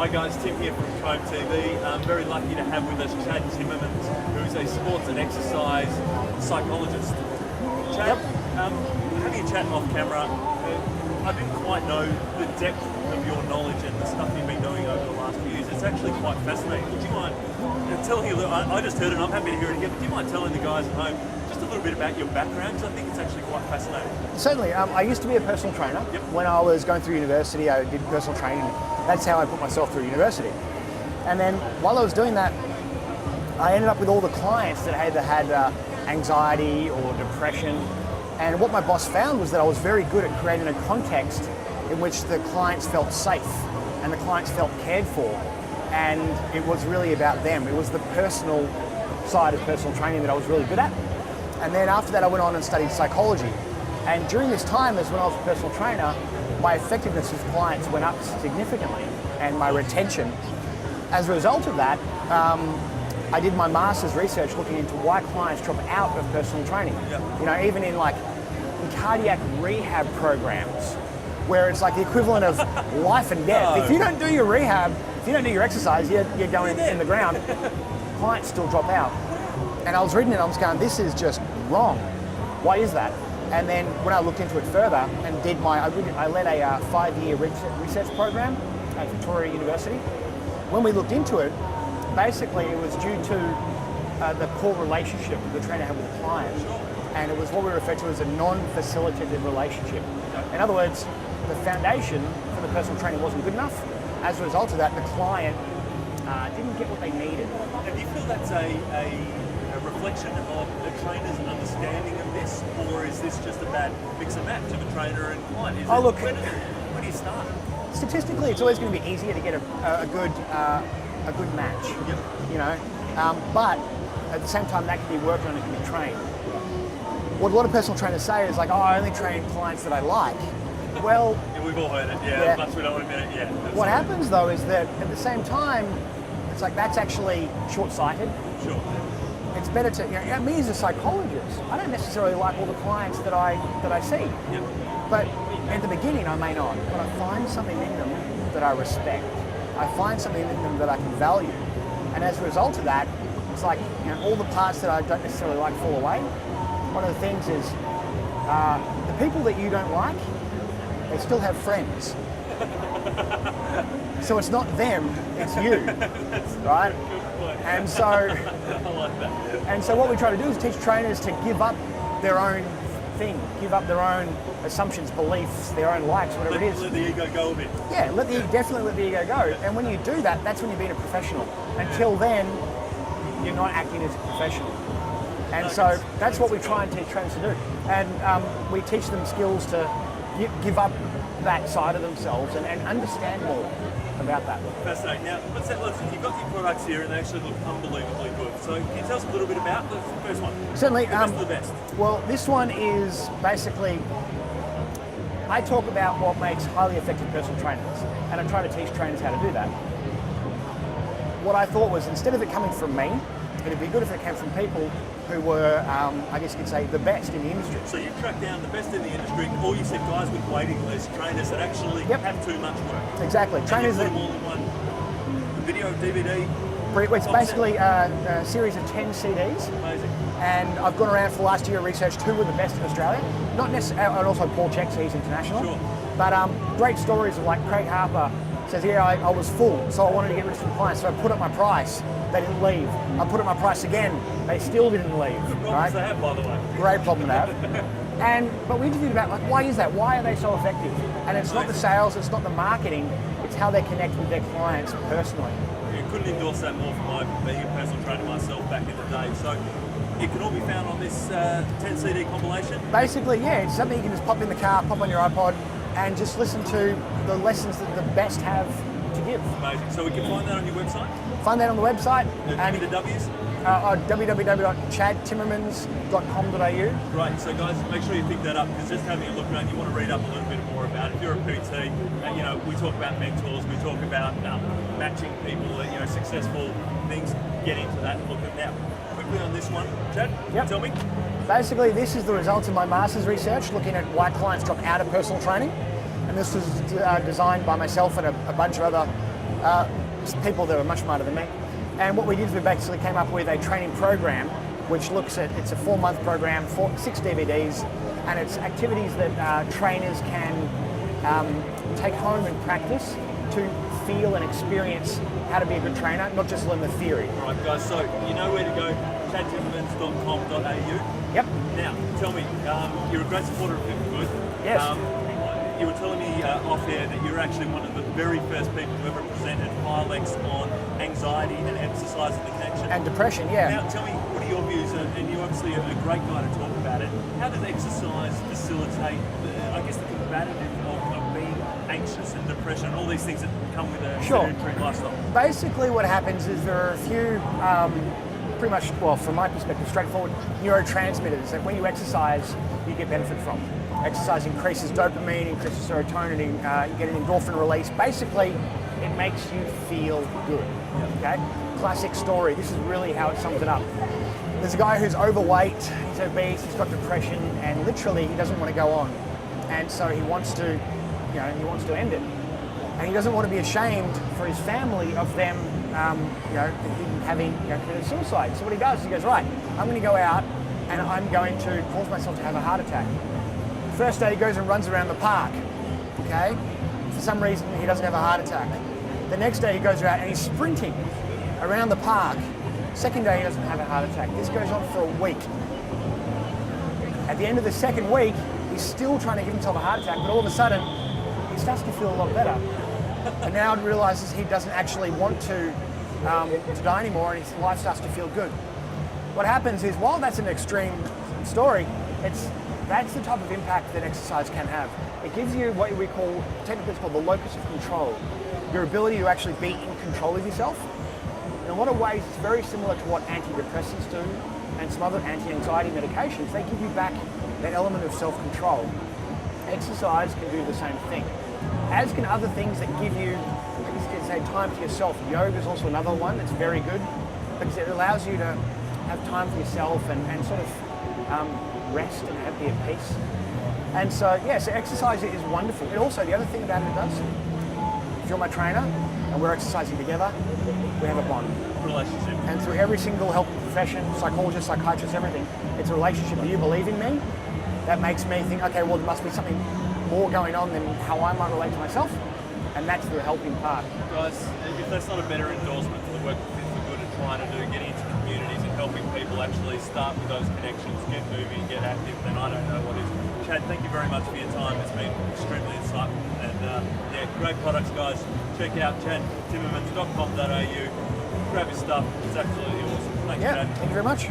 Hi guys, Tim here from KombTV. I'm very lucky to have with us Chad Timmermans, who's a sports and exercise psychologist. Chad, having a chat off camera, I didn't quite know the depth of your knowledge and the stuff you've been doing over the last few years. It's actually quite fascinating. Would you mind telling a little, I just heard it and I'm happy to hear it again, but do you mind telling the guys at home just a little bit about your background? Because I think it's actually quite fascinating. Certainly. I used to be a personal trainer. Yep. When I was going through university, I did personal training. That's how I put myself through university. And then while I was doing that, I ended up with all the clients that either had anxiety or depression. And what my boss found was that I was very good at creating a context in which the clients felt safe and the clients felt cared for. And it was really about them. It was the personal side of personal training that I was really good at. And then after that, I went on and studied psychology. And during this time, as when I was a personal trainer, my effectiveness with clients went up significantly and my retention. As a result of that, I did my master's research looking into why clients drop out of personal training. Yep. You know, even in cardiac rehab programs, where it's like the equivalent of life and death. No. If you don't do your rehab, if you don't do your exercise, you're going in the ground. Clients still drop out. And I was reading it, I was going, this is just wrong. Why is that? And then when I looked into it further and did I led a 5-year research program at Victoria University. When we looked into it, basically it was due to the poor relationship the trainer had with the client. And it was what we refer to as a non-facilitative relationship. In other words, the foundation for the personal training wasn't good enough. As a result of that, the client didn't get what they needed. And do you feel that's a reflection of the trainer's understanding of this, or is this just a bad mix and match of a trainer and client? Where do you start? Statistically, it's always going to be easier to get a good match. Yep. You know, but at the same time, that can be worked on and can be trained. What a lot of personal trainers say is I only train clients that I like. Well, yeah, we've all heard it. Yeah, much we don't want to admit it. Yeah. What happens though is that at the same time, it's that's actually short-sighted. Sure. It's better to, me as a psychologist, I don't necessarily like all the clients that I see. Yep. But at the beginning I may not, but I find something in them that I respect. I find something in them that I can value. And as a result of that, it's all the parts that I don't necessarily like fall away. One of the things is the people that you don't like, they still have friends. So it's not them, it's you, right? And so, I like that. And so what we try to do is teach trainers to give up their own thing, give up their own assumptions, beliefs, their own likes, whatever it is. Let the ego go a bit. Yeah, definitely let the ego go. And when you do that, that's when you're being a professional. Until then, you're not acting as a professional. And so that's what we try and teach trainers to do. And we teach them skills to give up that side of themselves and understand more about that. Fascinating. Now, you've got your products here and they actually look unbelievably good. So can you tell us a little bit about the first one? Certainly. The best of the best. Well, this one is basically, I talk about what makes highly effective personal trainers, and I try to teach trainers how to do that. What I thought was, instead of it coming from me, it'd be good if it came from people who were, I guess you could say, the best in the industry. So you tracked down the best in the industry, or you said guys with waiting lists, trainers that actually have too much work. Exactly. Trainers that... all in one video, DVD? It's basically a series of 10 CDs. Amazing. And I've gone around for the last year and researched who were the best in Australia. Not necessarily, and also Paul Check, he's international. Sure. But great stories of Craig Harper says, I was full, so I wanted to get rid of some clients, so I put up my price. They didn't leave. I put up my price again. They still didn't leave. Good problems to have, by the way. Great problem to have. But we interviewed about why is that? Why are they so effective? And it's not the sales, it's not the marketing, it's how they connect with their clients personally. You couldn't endorse that more from being a personal trainer myself back in the day. So it can all be found on this 10 CD compilation? Basically, yeah. It's something you can just pop in the car, pop on your iPod, and just listen to the lessons that the best have to give. Amazing. So we can find that on your website? Find that on the website. And the W's? www.chadtimmermans.com.au. Great. So guys, make sure you pick that up, because just having a look around, you want to read up a little bit more about it. If you're a PT, we talk about mentors, we talk about matching people, successful things. Get into that and look at that. Quickly on this one, Chad, tell me. Basically, this is the result of my master's research looking at why clients drop out of personal training. And this was designed by myself and a bunch of other people that are much smarter than me. And what we did is we basically came up with a training program which looks at, it's a 4-month program, 6 DVDs, and it's activities that trainers can take home and practice to feel and experience how to be a good trainer, not just learn the theory. All right, guys, so you know where to go, chadtimmermans.com.au. Yep. Now, tell me, you're a great supporter of Fit for Good. Yes. You were telling me off air that you're actually one of the very first people who ever presented Filex on anxiety and exercise and the connection. And depression, yeah. Now, tell me, what are your views, and you're obviously a great guy to talk about it. How does exercise facilitate, I guess, the combative of being anxious and depression and all these things that come with a sedentary lifestyle? Basically what happens is there are a few, pretty much, well, from my perspective, straightforward neurotransmitters that when you exercise, you get benefit from. Exercise increases dopamine, increases serotonin, you get an endorphin release. Basically, it makes you feel good, okay? Classic story, this is really how it sums it up. There's a guy who's overweight, he's obese, he's got depression, and literally he doesn't want to go on. And so he wants to, he wants to end it. And he doesn't want to be ashamed for his family of them, having committed suicide. So what he does is he goes, right, I'm going to go out and I'm going to cause myself to have a heart attack. First day he goes and runs around the park, okay? For some reason he doesn't have a heart attack. The next day he goes out and he's sprinting around the park. Second day he doesn't have a heart attack. This goes on for a week. At the end of the second week, he's still trying to give himself a heart attack, but all of a sudden he starts to feel a lot better. And now he realizes he doesn't actually want to die anymore, and his life starts to feel good. What happens is, while that's an extreme story, that's the type of impact that exercise can have. It gives you what we call, technically it's called the locus of control, your ability to actually be in control of yourself. In a lot of ways, it's very similar to what antidepressants do and some other anti-anxiety medications. They give you back that element of self-control. Exercise can do the same thing, as can other things that give you, say, time to yourself. Yoga is also another one that's very good because it allows you to have time for yourself and sort of rest and be at peace. And so, so exercise is wonderful. And also, the other thing about it does, if you're my trainer and we're exercising together, we have a bond. Relationship. And through every single health profession, psychologist, psychiatrist, everything, it's a relationship. Do you believe in me? That makes me think, okay, well, there must be something more going on than how I might relate to myself. And that's the helping part. Guys, if that's not a better endorsement for the work that Fit for Good are trying to do, getting into communities and helping people actually start with those connections, get moving, get active, then I don't know what is. Chad, thank you very much for your time. It's been extremely insightful. And great products, guys. Check out chadtimmermans.com.au. Grab your stuff. It's absolutely awesome. Thanks, Chad. Thank you very much.